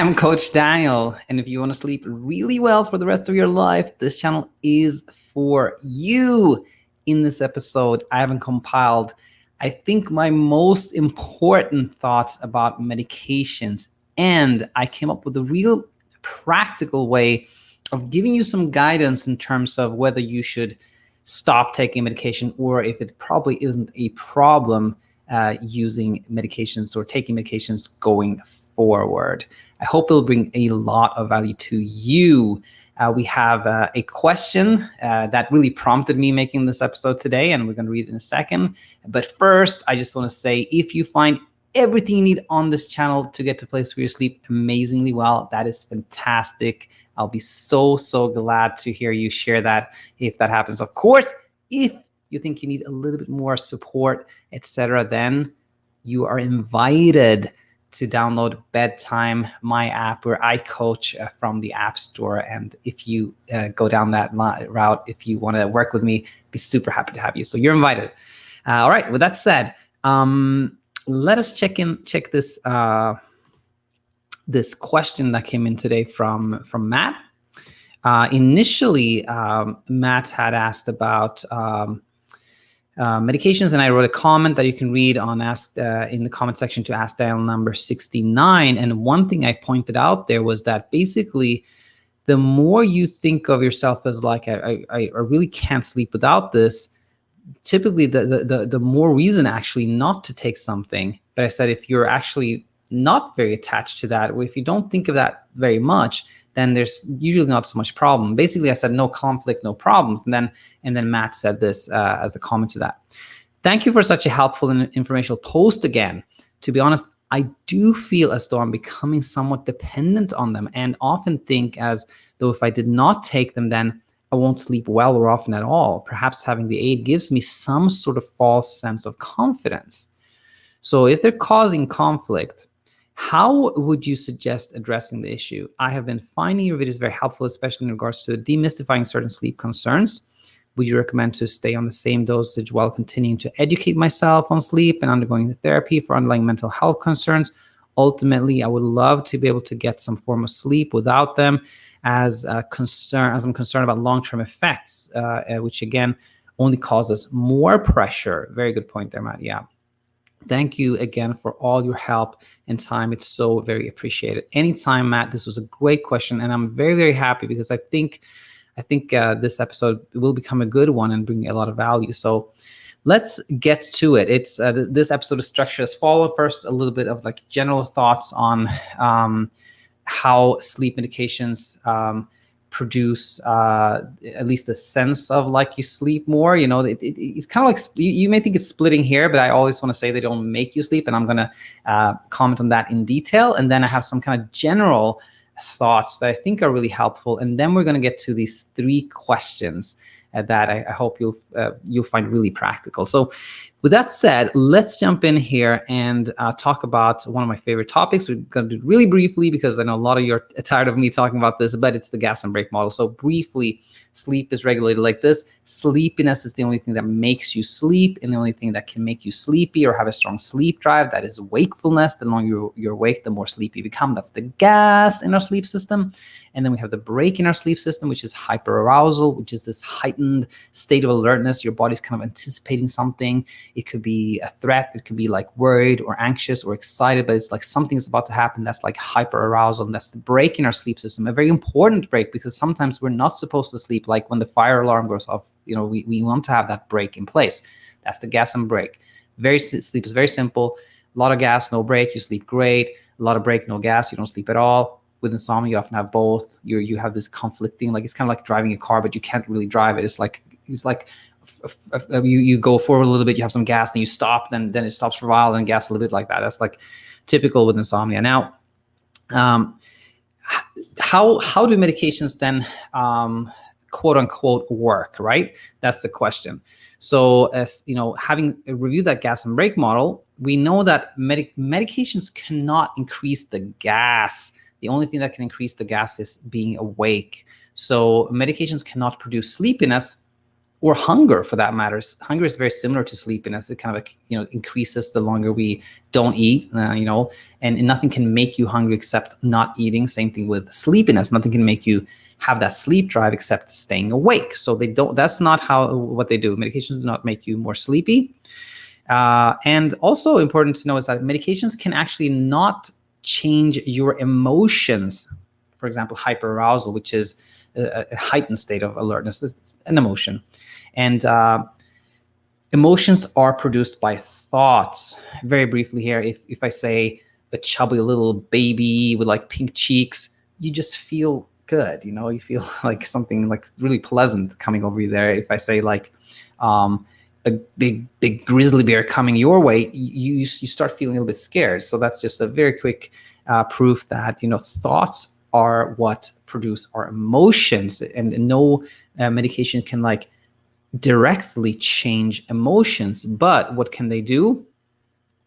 I'm Coach Daniel, and if you want to sleep really well for the rest of your life, this channel is for you. In this episode, I haven't compiled, I think, my most important thoughts about medications, and I came up with a real practical way of giving you some guidance in terms of whether you should stop taking medication or if it probably isn't a problem using medications or taking medications going forward. I hope it'll bring a lot of value to you. We have a question that really prompted me making this episode today, and we're going to read it in a second. But first, I just want to say, if you find everything you need on this channel to get to a place where you sleep amazingly well, that is fantastic. I'll be so glad to hear you share that if that happens. Of course, if you think you need a little bit more support, etc., then you are invited to download BedTyme, my app, where I coach from the App Store. And if you go down that route, if you want to work with me, I'd be super happy to have you. So you're invited. All right. With that said, let us check this this question that came in today from Matt. Initially, Matt had asked about medications, and I wrote a comment that you can read on Ask in the comment section to Ask Daniel number 69. And one thing I pointed out there was that basically, the more you think of yourself as like I really can't sleep without this, typically the more reason actually not to take something. But I said, if you're actually not very attached to that, or if you don't think of that very much, then there's usually not so much problem. Basically, I said no conflict, no problems. And then Matt said this as a comment to that. Thank you for such a helpful and informational post again. To be honest, I do feel as though I'm becoming somewhat dependent on them, and often think as though if I did not take them, then I won't sleep well or often at all. Perhaps having the aid gives me some sort of false sense of confidence. So if they're causing conflict, how would you suggest addressing the issue? I have been finding your videos very helpful, especially in regards to demystifying certain sleep concerns. Would you recommend to stay on the same dosage while continuing to educate myself on sleep and undergoing the therapy for underlying mental health concerns? Ultimately, I would love to be able to get some form of sleep without them, as I'm concerned about long-term effects, which again only causes more pressure. Very good point there, Matt. Yeah. Thank you again for all your help and time. It's so very appreciated. Anytime, Matt. This was a great question, and I'm very happy because I think this episode will become a good one and bring a lot of value. So let's get to it. It's this episode is structured as follows. First, a little bit of like general thoughts on how sleep medications produce at least a sense of like you sleep more. You know, it's kind of like you may think it's splitting hair, but I always want to say they don't make you sleep, and I'm going to comment on that in detail. And then I have some kind of general thoughts that I think are really helpful, and then we're going to get to these 3 questions that I hope you'll find really practical. So with that said, let's jump in here and talk about one of my favorite topics. We're going to do it really briefly because I know a lot of you are tired of me talking about this, but it's the gas and brake model. So briefly, sleep is regulated like this. Sleepiness is the only thing that makes you sleep, and the only thing that can make you sleepy or have a strong sleep drive, that is wakefulness. The longer you're awake, the more sleepy you become. That's the gas in our sleep system. And then we have the brake in our sleep system, which is hyperarousal, which is this heightened state of alertness. Your body's kind of anticipating something. It could be a threat. It could be like worried or anxious or excited, but it's like something is about to happen. That's like hyperarousal, and that's the brake in our sleep system. A very important brake, because sometimes we're not supposed to sleep. Like when the fire alarm goes off, you know, we want to have that brake in place. That's the gas and brake. Sleep is very simple. A lot of gas, no brake, you sleep great. A lot of brake, no gas, you don't sleep at all. With insomnia, you often have both. You have this conflicting, like it's kind of like driving a car, but you can't really drive it. It's like you go forward a little bit, you have some gas, then you stop, then it stops for a while, then gas a little bit like that. That's like typical with insomnia. Now, how do medications then quote unquote work, right? That's the question. So as you know, having reviewed that gas and brake model, we know that medications cannot increase the gas. The only thing that can increase the gas is being awake. So medications cannot produce sleepiness, or hunger for that matter. Hunger is very similar to sleepiness. It kind of increases the longer we don't eat, and nothing can make you hungry except not eating. Same thing with sleepiness. Nothing can make you have that sleep drive except staying awake. So that's not what they do. Medications do not make you more sleepy. And also important to know is that medications can actually not change your emotions. For example, hyperarousal, which is a heightened state of alertness, it's an emotion. And emotions are produced by thoughts. Very briefly here, if I say a chubby little baby with like pink cheeks, you just feel good, you feel like something like really pleasant coming over you there. If I say like a big grizzly bear coming your way, you start feeling a little bit scared. So that's just a very quick proof that thoughts are what produce our emotions, and no medication can like directly change emotions. But what can they do?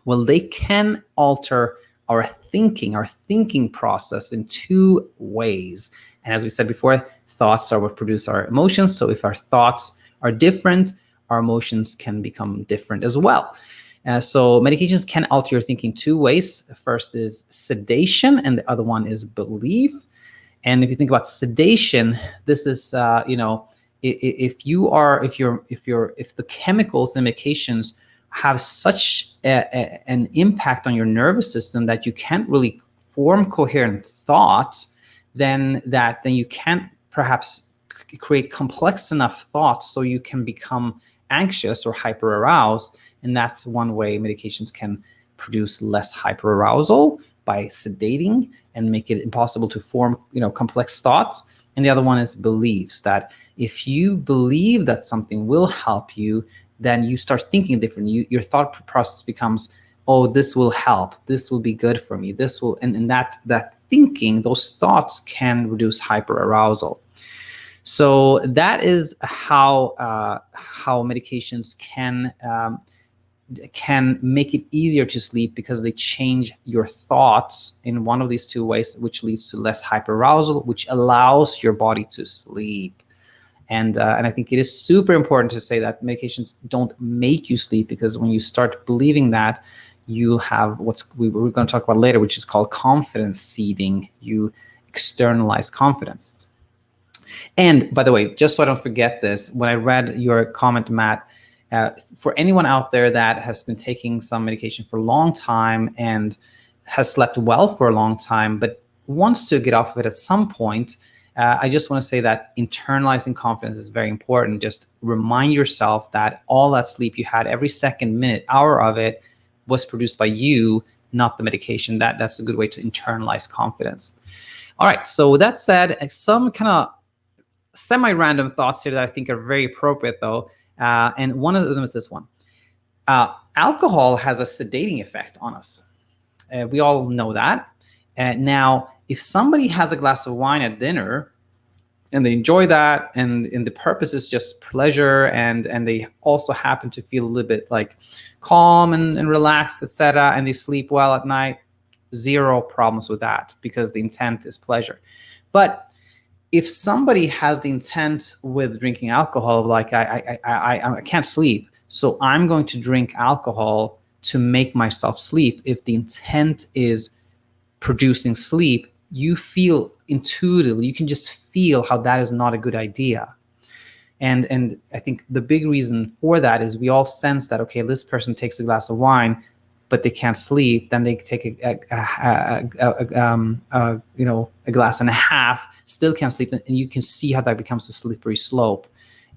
Well, they can alter our thinking process in two ways. And as we said before, thoughts are what produce our emotions. So if our thoughts are different, our emotions can become different as well. So medications can alter your thinking two ways. The first is sedation, and the other one is belief. And if you think about sedation, this is if the chemicals and medications have such an impact on your nervous system that you can't really form coherent thoughts, then you can't perhaps create complex enough thoughts so you can become anxious or hyperaroused. And that's one way medications can produce less hyperarousal, by sedating and make it impossible to form complex thoughts. And the other one is beliefs, that if you believe that something will help you, then you start thinking differently. Your thought process becomes, oh, this will help, this will be good for me, this will, and that thinking, those thoughts can reduce hyperarousal. So that is how medications can make it easier to sleep, because they change your thoughts in one of these two ways, which leads to less hyperarousal, which allows your body to sleep. And I think it is super important to say that medications don't make you sleep, because when you start believing that, you'll have we're going to talk about later, which is called confidence seeding. You externalize confidence. And by the way, just so I don't forget this, when I read your comment, Matt, for anyone out there that has been taking some medication for a long time and has slept well for a long time, but wants to get off of it at some point, I just want to say that internalizing confidence is very important. Just remind yourself that all that sleep you had, every second, minute, hour of it, was produced by you, not the medication. That's a good way to internalize confidence. All right, so with that said, some kind of semi-random thoughts here that I think are very appropriate, though. And one of them is this one. Alcohol has a sedating effect on us. We all know that. Now, if somebody has a glass of wine at dinner and they enjoy that, and the purpose is just pleasure, and they also happen to feel a little bit like calm and relaxed, etc., and they sleep well at night, zero problems with that, because the intent is pleasure. But if somebody has the intent with drinking alcohol, like I can't sleep, so I'm going to drink alcohol to make myself sleep. If the intent is producing sleep, you feel intuitively, you can just feel how that is not a good idea. And I think the big reason for that is we all sense that, okay, this person takes a glass of wine, but they can't sleep. Then they take a glass and a half, still can't sleep, and you can see how that becomes a slippery slope.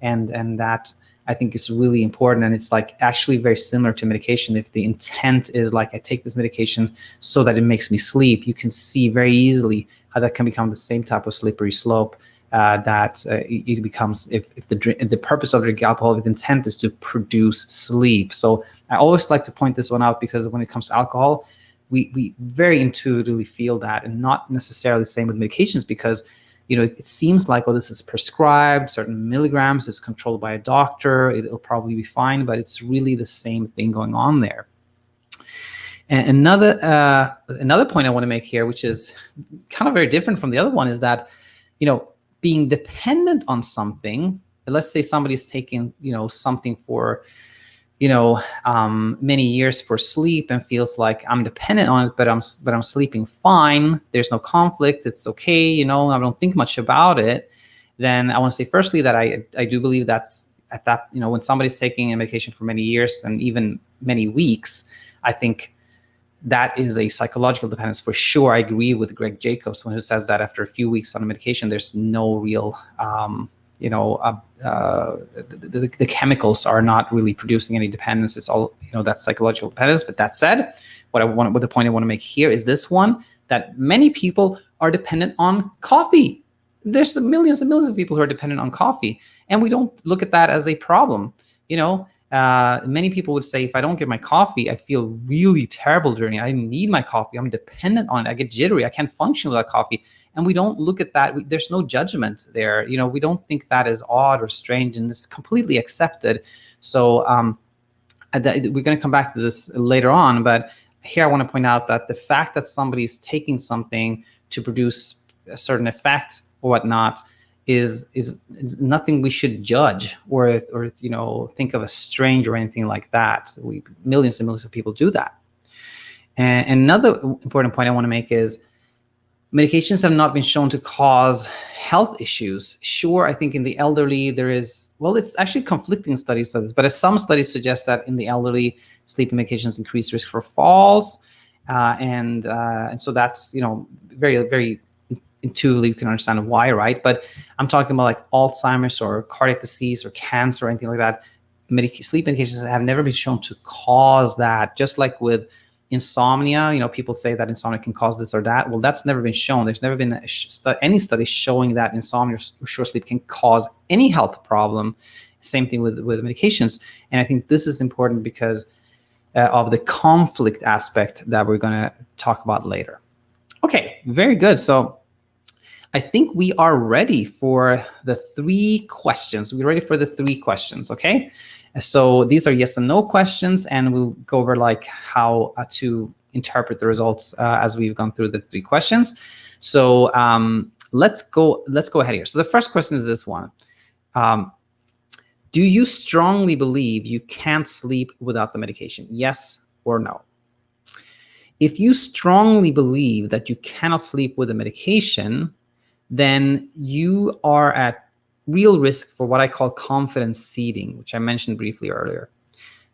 And that, I think, is really important. And it's like actually very similar to medication. If the intent is like, I take this medication so that it makes me sleep, you can see very easily how that can become the same type of slippery slope. It becomes, if the purpose of drinking alcohol, if the intent is to produce sleep. So I always like to point this one out, because when it comes to alcohol, we very intuitively feel that, and not necessarily the same with medications, because it seems like, oh, this is prescribed, certain milligrams, it's controlled by a doctor, it'll probably be fine, but it's really the same thing going on there. And another point I want to make here, which is kind of very different from the other one, is that being dependent on something let's say somebody's taking, something for, many years for sleep and feels like I'm dependent on it, but I'm sleeping fine. There's no conflict. It's okay. I don't think much about it. Then I want to say firstly that I do believe that's at that, when somebody's taking a medication for many years and even many weeks, I think that is a psychological dependence for sure. I agree with Greg Jacobs, who says that after a few weeks on a medication, there's no real, the chemicals are not really producing any dependence. It's all, that's psychological dependence. But that said, what the point I want to make here is this one, that many people are dependent on coffee. There's millions and millions of people who are dependent on coffee, and we don't look at that as a problem. Many people would say, if I don't get my coffee, I feel really terrible during it. I need my coffee. I'm dependent on it. I get jittery. I can't function without coffee. And we don't look at that. There's no judgment there. We don't think that is odd or strange, and it's completely accepted. So we're going to come back to this later on. But here I want to point out that the fact that somebody's taking something to produce a certain effect or whatnot is nothing we should judge or think of as strange or anything like that. Millions and millions of people do that. And another important point I want to make is medications have not been shown to cause health issues. Sure, I think in the elderly there is, it's actually conflicting studies of this, but as some studies suggest that in the elderly, sleeping medications increase risk for falls, and so that's very, very intuitively you can understand why, right? But I'm talking about like Alzheimer's or cardiac disease or cancer or anything like that. Sleep medications have never been shown to cause that. Just like with insomnia, people say that insomnia can cause this or that. Well, that's never been shown. There's never been any study showing that insomnia or short sleep can cause any health problem. Same thing with medications. And I think this is important because of the conflict aspect that we're going to talk about later. Okay, very good. So I think we are ready for the 3 questions. We're ready for the 3 questions, okay? So these are yes and no questions, and we'll go over like how to interpret the results as we've gone through the 3 questions. So let's go ahead here. So the first question is this one. Do you strongly believe you can't sleep without the medication? Yes or no? If you strongly believe that you cannot sleep with a medication, then you are at real risk for what I call confidence seeding, which I mentioned briefly earlier.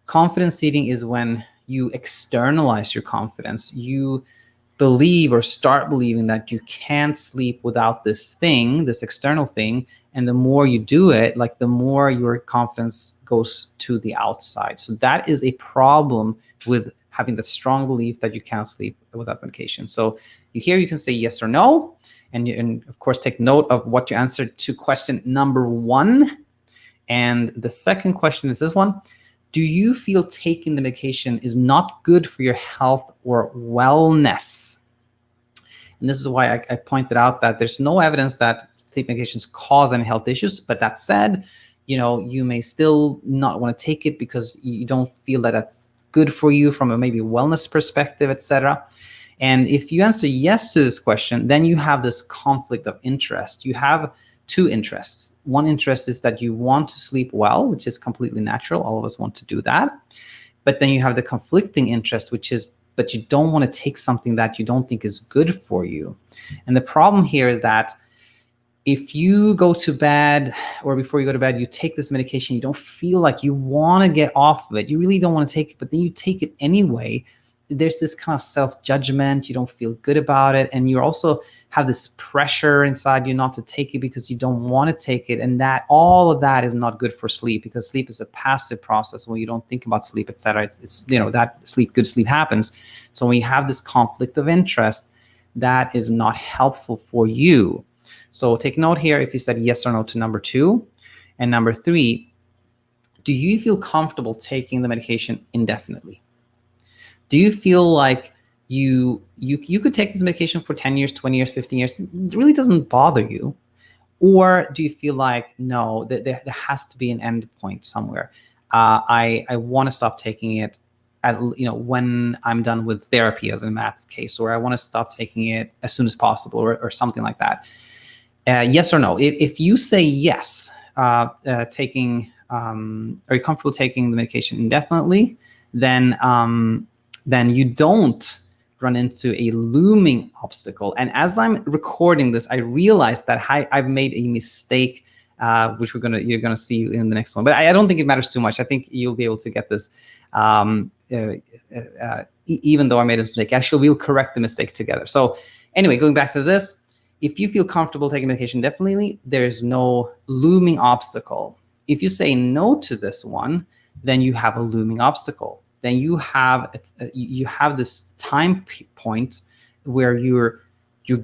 Confidence seeding is when you externalize your confidence. You believe or start believing that you can't sleep without this thing, this external thing, and the more you do it, like the more your confidence goes to the outside. So that is a problem with having the strong belief that you cannot sleep without medication. So here you can say yes or no, and of course take note of what you answered to question number 1. And the second question is this one. Do you feel taking the medication is not good for your health or wellness? And this is why I pointed out that there's no evidence that sleep medications cause any health issues. But that said, you may still not want to take it because you don't feel that that's good for you from a maybe wellness perspective, etc. And if you answer yes to this question, then you have this conflict of interest. You have 2 interests. One interest is that you want to sleep well, which is completely natural. All of us want to do that. But then you have the conflicting interest, which is, but you don't want to take something that you don't think is good for you. And the problem here is that if you go to bed or before you go to bed, you take this medication, you don't feel like you want to get off of it. You really don't want to take it, but then you take it anyway. There's this kind of self-judgment. You don't feel good about it. And you also have this pressure inside you not to take it because you don't want to take it. And that all of that is not good for sleep, because sleep is a passive process. When you don't think about sleep, etc., it's that good sleep happens. So when you have this conflict of interest, that is not helpful for you. So take note here if you said yes or no to number 2. And number 3, do you feel comfortable taking the medication indefinitely? Do you feel like you could take this medication for 10 years, 20 years, 15 years? It really doesn't bother you. Or do you feel like, no, there has to be an end point somewhere? I want to stop taking it when I'm done with therapy, as in Matt's case, or I want to stop taking it as soon as possible, or something like that. Yes or no? If you say yes, taking, are you comfortable taking the medication indefinitely, then you don't run into a looming obstacle. And as I'm recording this, I realized that I've made a mistake, which you're gonna see in the next one. But I don't think it matters too much. I think you'll be able to get this. Even though I made a mistake, actually we'll correct the mistake together. So anyway, going back to this, if you feel comfortable taking medication definitely, there's no looming obstacle. If you say no to this one, then you have a looming obstacle. Then you have this time point where you're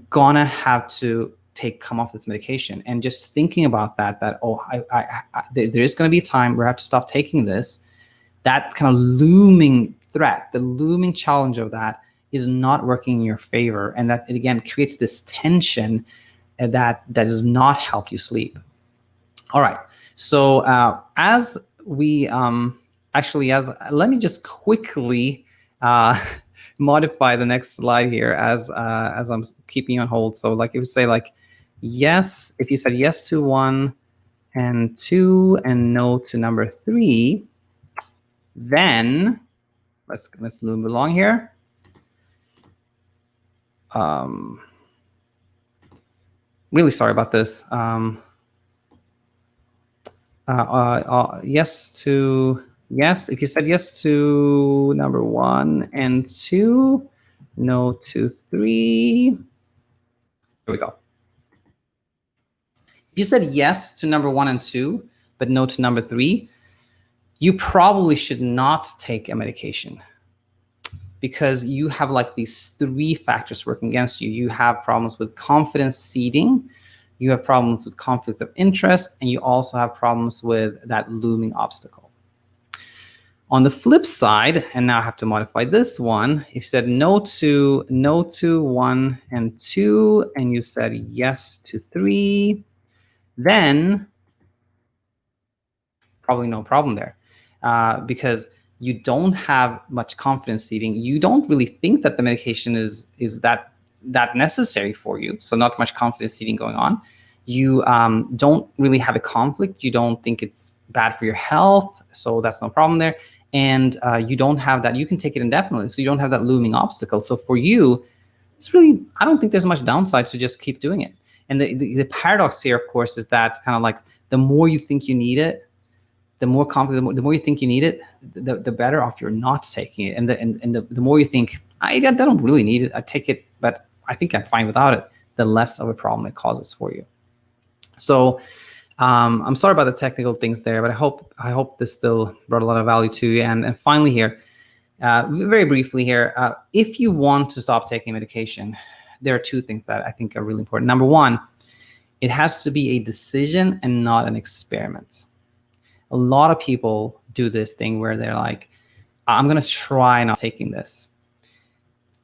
gonna have to come off this medication. And just thinking about that there is gonna be a time where I have to stop taking this. That kind of looming threat, the looming challenge of that is not working in your favor. And that, it again, creates this tension that does not help you sleep. All right. So as we, let me just quickly modify the next slide here as I'm keeping you on hold. So like if you say like, yes, if you said yes to 1 and 2 and no to number 3, then let's move along here. Really sorry about this. Yes, if you said yes to number 1 and 2, no to 3. Here we go. If you said yes to number 1 and 2, but no to number 3, you probably should not take a medication, because you have like these 3 factors working against you. You have problems with confidence seeding, you have problems with conflict of interest, and you also have problems with that looming obstacle. On the flip side, and now I have to modify this one, if you said no to 1 and 2, and you said yes to 3, then probably no problem there. Because you don't have much confidence seeding. You don't really think that the medication is that necessary for you. So not much confidence seeding going on. You don't really have a conflict. You don't think it's bad for your health. So that's no problem there. And you don't have that. You can take it indefinitely. So you don't have that looming obstacle. So for you, it's really, I don't think there's much downside to just keep doing it. And the paradox here, of course, is that kind of like the more you think you need it, the more confident, the more you think you need it, the better off you're not taking it. And the more you think, I don't really need it, I take it, but I think I'm fine without it, the less of a problem it causes for you. So I'm sorry about the technical things there, but I hope this still brought a lot of value to you. And finally here, very briefly here, if you want to stop taking medication, there are 2 things that I think are really important. Number 1, it has to be a decision and not an experiment. A lot of people do this thing where they're like, I'm going to try not taking this.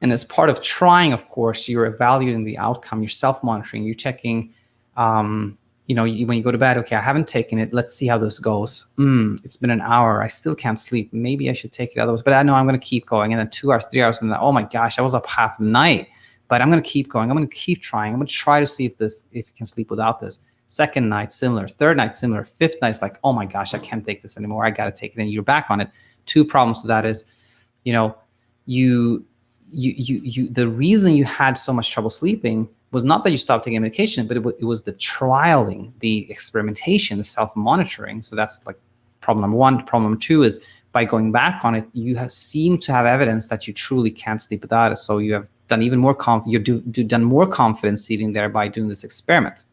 And as part of trying, of course, you're evaluating the outcome, you're self-monitoring, you're checking, when you go to bed, okay, I haven't taken it. Let's see how this goes. It's been an hour. I still can't sleep. Maybe I should take it otherwise, but I know I'm going to keep going. And then 2 hours, 3 hours, and then, oh my gosh, I was up half the night, but I'm going to keep going. I'm going to keep trying. I'm going to try to see if you can sleep without this. Second night, similar. Third night, similar. Fifth night, it's like, oh my gosh, I can't take this anymore. I got to take it. And you're back on it. 2 problems with that is, the reason you had so much trouble sleeping was not that you stopped taking medication, but it was the trialing, the experimentation, the self-monitoring. So that's like problem number 1. Problem number 2 is by going back on it, you seem to have evidence that you truly can't sleep without it. So you have done even more done more confidence seeding there by doing this experiment.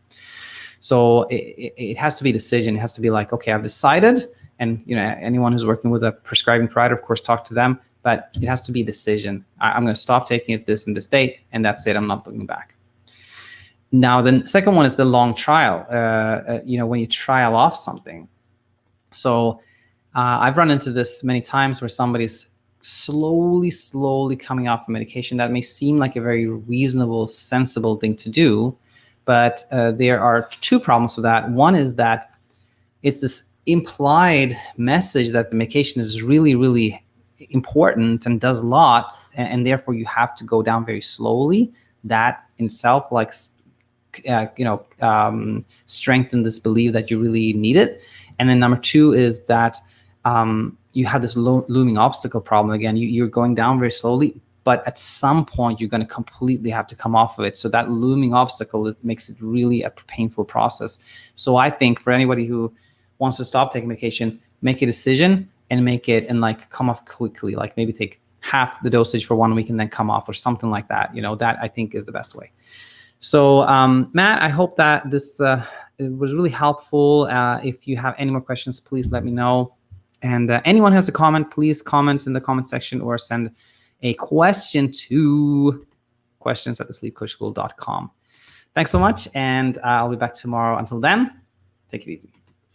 So it has to be a decision. It has to be like, okay, I've decided, and anyone who's working with a prescribing provider, of course, talk to them. But it has to be a decision. I'm going to stop taking it this and this date, and that's it. I'm not looking back. Now, the second one is the long trial. When you trial off something. So I've run into this many times where somebody's slowly coming off of medication. That may seem like a very reasonable, sensible thing to do. But there are 2 problems with that. One is that it's this implied message that the medication is really, really important and does a lot, and therefore you have to go down very slowly. That in itself strengthen this belief that you really need it. And then number two is that you have this looming obstacle problem. Again, you're going down very slowly, but at some point you're going to completely have to come off of it. So that looming obstacle makes it really a painful process. So I think for anybody who wants to stop taking medication, make a decision and make it and like come off quickly. Like maybe take half the dosage for 1 week and then come off or something like that. That I think is the best way. So Matt, I hope that this it was really helpful. If you have any more questions, please let me know. And anyone who has a comment, please comment in the comment section or send a question to questions@thesleepcoachschool.com. Thanks so much, and I'll be back tomorrow. Until then, take it easy.